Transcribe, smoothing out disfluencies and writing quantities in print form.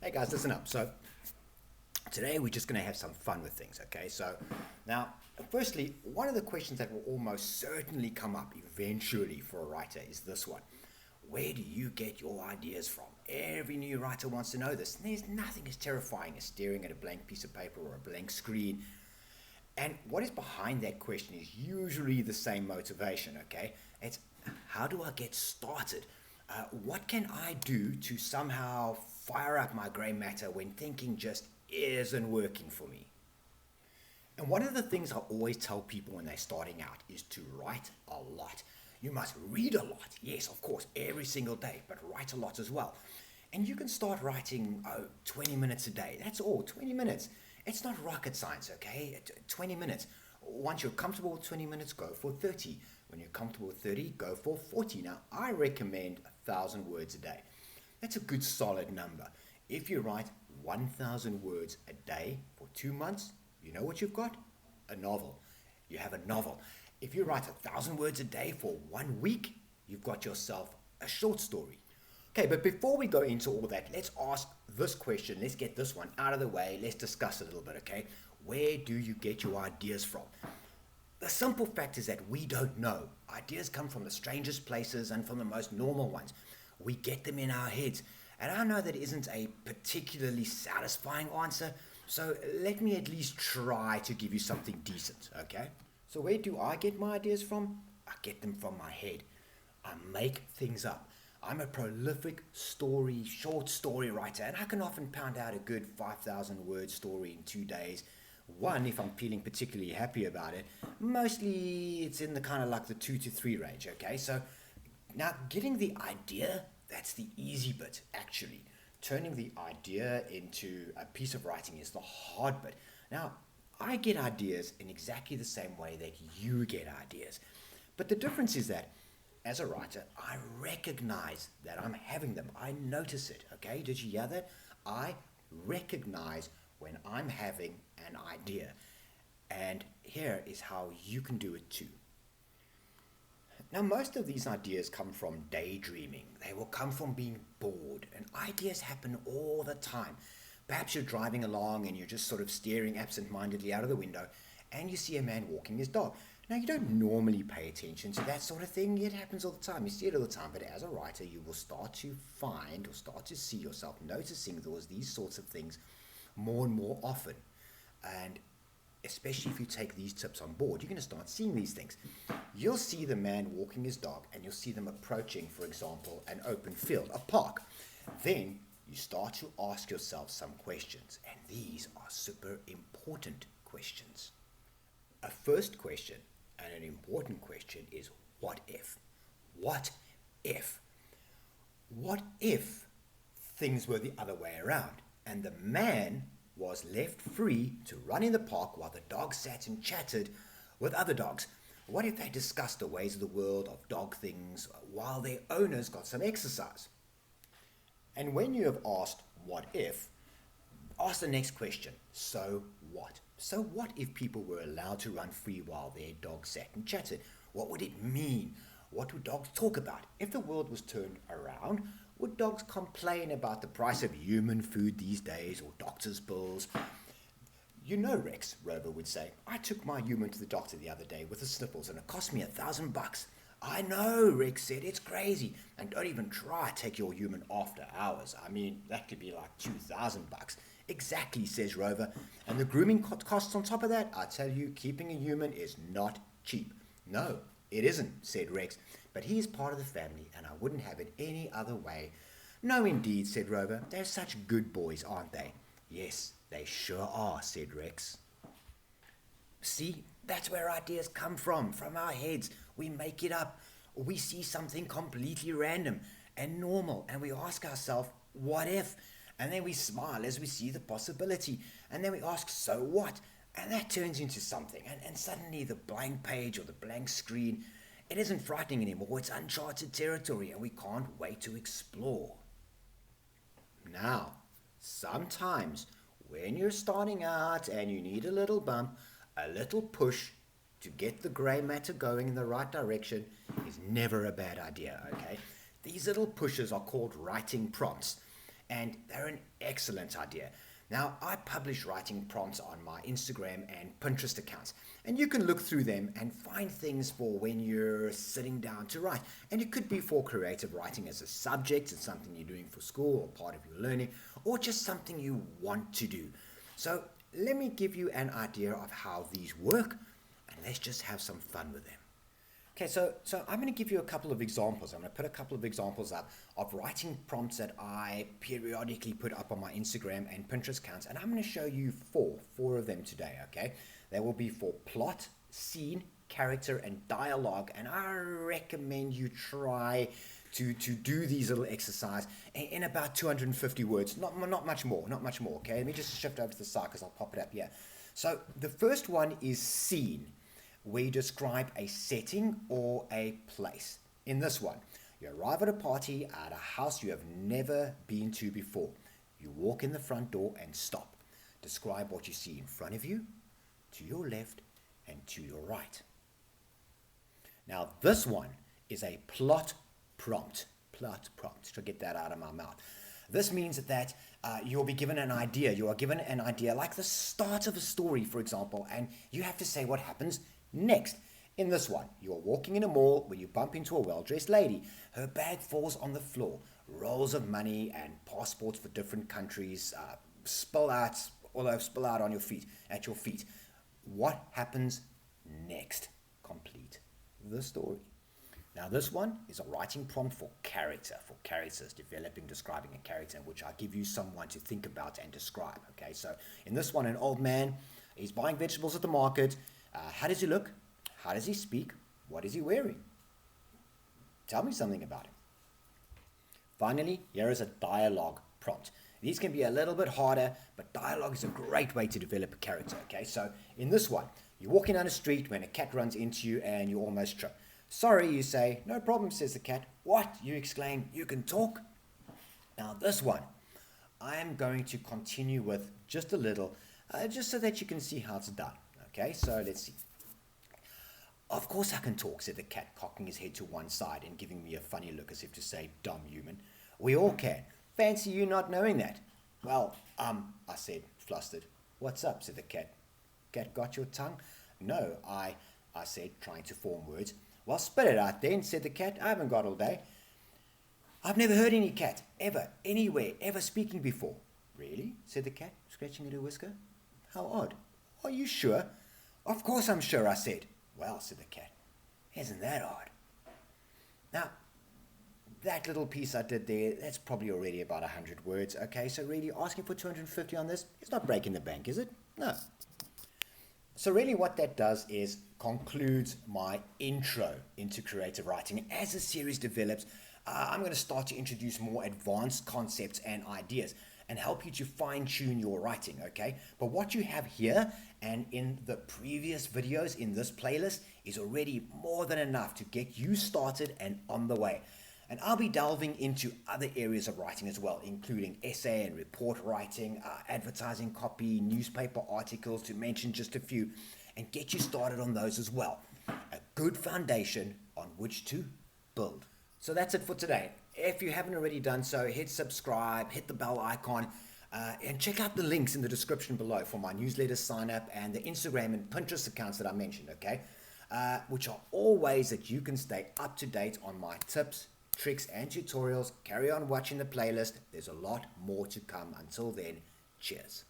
Hey guys, listen up. So today we're just going to have some fun with things, okay? So now, firstly, one of the questions that will almost certainly come up eventually for a writer is this one. Where do you get your ideas from? Every new writer wants to know this. And there's nothing as terrifying as staring at a blank piece of paper or a blank screen. And what is behind that question is usually the same motivation, okay? It's how do I get started? What can I do to somehow fire up my grey matter when thinking just isn't working for me? And one of the things I always tell people when they're starting out is to write a lot. You must read a lot, yes, of course, every single day, but write a lot as well. And you can start writing 20 minutes a day. That's all, 20 minutes. It's not rocket science, okay? 20 minutes. Once you're comfortable with 20 minutes, go for 30. When you're comfortable with 30, go for 40. Now, I recommend 1,000 words a day. That's a good solid number. If you write 1,000 words a day for 2 months, you know what you've got? A novel. You have a novel. If you write 1,000 words a day for 1 week, you've got yourself a short story. Okay, but before we go into all that, let's ask this question. Let's get this one out of the way. Let's discuss it a little bit, okay? Where do you get your ideas from? The simple fact is that we don't know. Ideas come from the strangest places and from the most normal ones. We get them in our heads. And I know that isn't a particularly satisfying answer, so let me at least try to give you something decent, okay? So where do I get my ideas from? I get them from my head. I make things up. I'm a prolific short story writer, and I can often pound out a good 5,000 word story in 2 days. One, if I'm feeling particularly happy about it. Mostly it's in the kind of like the 2 to 3 range, okay? So now getting the idea, that's the easy bit, actually. Turning the idea into a piece of writing is the hard bit. Now, I get ideas in exactly the same way that you get ideas. But the difference is that as a writer, I recognize that I'm having them. I notice it, okay? Did you hear that? I recognize when I'm having an idea. And here is how you can do it too. Now, most of these ideas come from daydreaming. They will come from being bored. And ideas happen all the time. Perhaps you're driving along and you're just sort of staring absent-mindedly out of the window and you see a man walking his dog. Now, you don't normally pay attention to that sort of thing. It happens all the time. You see it all the time. But as a writer, you will start to find or start to see yourself noticing these sorts of things more and more often. And especially if you take these tips on board, you're going to start seeing these things. You'll see the man walking his dog and you'll see them approaching, for example, an open field, a park. Then you start to ask yourself some questions, and these are super important questions. A first question and an important question is what if? What if? What if things were the other way around and the man was left free to run in the park while the dog sat and chatted with other dogs? What if they discussed the ways of the world of dog things while their owners got some exercise? And when you have asked what if, ask the next question, so what? So what if people were allowed to run free while their dogs sat and chatted? What would it mean? What would dogs talk about? If the world was turned around, would dogs complain about the price of human food these days or doctor's bills? You know, Rex, Rover would say, I took my human to the doctor the other day with the sniffles and it cost me $1,000. I know, Rex said, it's crazy. And don't even try to take your human after hours. I mean, that could be like $2,000. Exactly, says Rover. And the grooming costs on top of that, I tell you, keeping a human is not cheap. No, it isn't, said Rex. But he is part of the family, and I wouldn't have it any other way. No, indeed, said Rover. They're such good boys, aren't they? Yes, they sure are, said Rex. See, that's where ideas come from our heads. We make it up. Or we see something completely random and normal, and we ask ourselves, what if? And then we smile as we see the possibility. And then we ask, so what? And that turns into something. And suddenly the blank page or the blank screen, it isn't frightening anymore. It's uncharted territory, and we can't wait to explore. Now, sometimes when you're starting out and you need a little bump, a little push to get the grey matter going in the right direction is never a bad idea, okay? These little pushes are called writing prompts. and they're an excellent idea. Now, I publish writing prompts on my Instagram and Pinterest accounts, and you can look through them and find things for when you're sitting down to write. And it could be for creative writing as a subject, it's something you're doing for school or part of your learning, or just something you want to do. So let me give you an idea of how these work, and let's just have some fun with them. Okay, so I'm going to give you a couple of examples. I'm going to put a couple of examples up of writing prompts that I periodically put up on my Instagram and Pinterest accounts, and I'm going to show you four of them today, okay? They will be for plot, scene, character, and dialogue, and I recommend you try to do these little exercise in about 250 words, not much more, okay? Let me just shift over to the side because I'll pop it up here. So the first one is scene, where you describe a setting or a place. In this one, you arrive at a party at a house you have never been to before. You walk in the front door and stop. Describe what you see in front of you, to your left, and to your right. Now, this one is a plot prompt. To get that out of my mouth. This means that you'll be given an idea. You are given an idea like the start of a story, for example, and you have to say what happens next. In this one, you're walking in a mall where you bump into a well-dressed lady. Her bag falls on the floor. Rolls of money and passports for different countries spill out on your feet, at your feet. What happens next? Complete the story. Now this one is a writing prompt for characters, developing, describing a character, in which I give you someone to think about and describe. Okay, so in this one, an old man, he's buying vegetables at the market. How does he look? How does he speak? What is he wearing? Tell me something about him. Finally, here is a dialogue prompt. These can be a little bit harder, but dialogue is a great way to develop a character. Okay, so in this one, you're walking down the street when a cat runs into you and you almost trip. Sorry, you say. No problem, says the cat. What? You exclaim. You can talk? Now this one, I'm going to continue with just a little, just so that you can see how it's done. Okay, so let's see. Of course I can talk, said the cat, cocking his head to one side and giving me a funny look as if to say, dumb human. We all can. Fancy you not knowing that. Well, I said, flustered. What's up, said the cat. Cat got your tongue? No, I said, trying to form words. Well, spit it out then, said the cat. I haven't got all day. I've never heard any cat, ever, anywhere, ever speaking before. Really? Said the cat, scratching at her whisker. How odd. Are you sure? Of course I'm sure, I said. Well, said the cat, isn't that odd? Now, that little piece I did there, that's probably already about 100 words, okay? So really asking for 250 on this, it's not breaking the bank, is it? No. So really what that does is concludes my intro into creative writing. As the series develops, I'm going to start to introduce more advanced concepts and ideas and help you to fine-tune your writing, okay? But what you have here and in the previous videos in this playlist is already more than enough to get you started and on the way. And I'll be delving into other areas of writing as well, including essay and report writing, advertising copy, newspaper articles, to mention just a few, and get you started on those as well. A good foundation on which to build. So that's it for today. If you haven't already done so, hit subscribe, hit the bell icon, and check out the links in the description below for my newsletter sign up and the Instagram and Pinterest accounts that I mentioned, okay? Which are all ways that you can stay up to date on my tips, tricks, and tutorials. Carry on watching the playlist. There's a lot more to come. Until then, cheers.